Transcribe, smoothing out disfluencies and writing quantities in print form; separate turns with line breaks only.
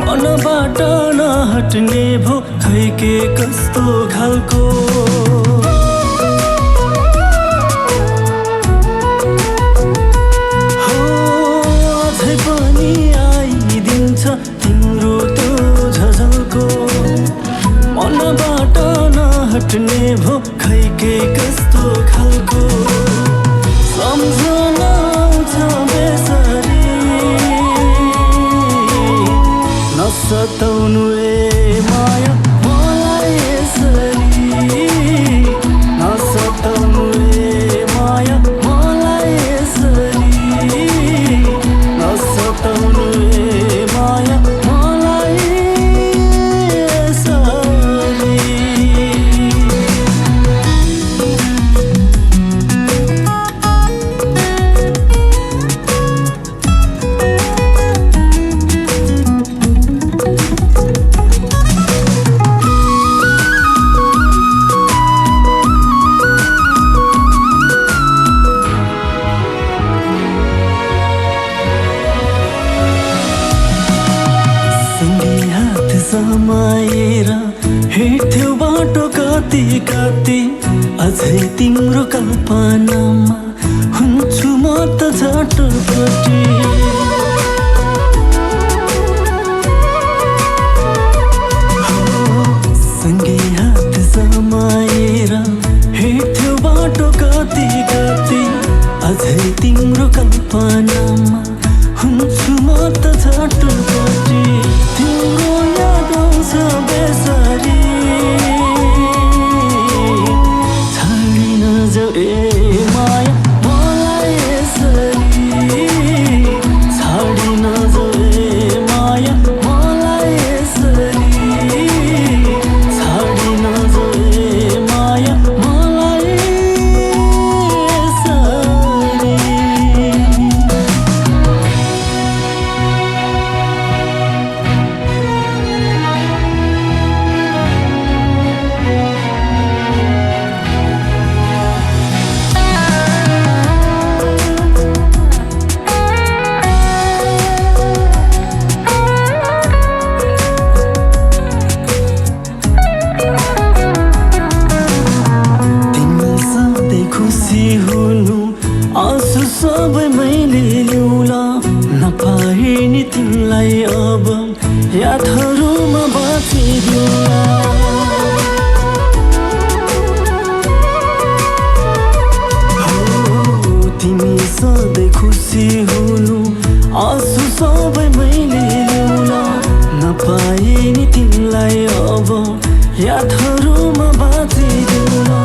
मनबाट नहट्ने भो खै के कस्तो खालको हो अझै पनि आइदिन्छ तिम्रो त्यो झझल्को मनबाट नहट्ने भो खै के कस्तो खालको सम्झना आउँछ बेसरी नसताउनु ए माया मलाई यसरी नसताउनु ए माया मलाई यसरी नसताउनु ए माया मलाई यसरी समाएर हिँड्थ्यो बाटो कति कति अझै तिम्रो कल्पनामा हुन्छु म त झटपटी सँगै हात समाएर हिँड्थ्यो बाटो कति कति अझै तिम्रो कल्पनामा हुन्छु म त झटपटी तिम्रो याद आउँछ बेसरी छाडी नजाऊ ए माया मलाई यसरी छाडी नजाऊ ए माया मलाई यसरी छाडी नजाऊ ए माया मलाई यसरी आँसु सबै मैले ल्याउला नपाए नि तिमीलाई अब यादहरूमा बाँचिदिउँला हो तिमी सधैँ खुसी हुनु आँसु सबै मैले ल्याउला नपाए नि तिमीलाई अब यादहरूमा बाँचिदिउँला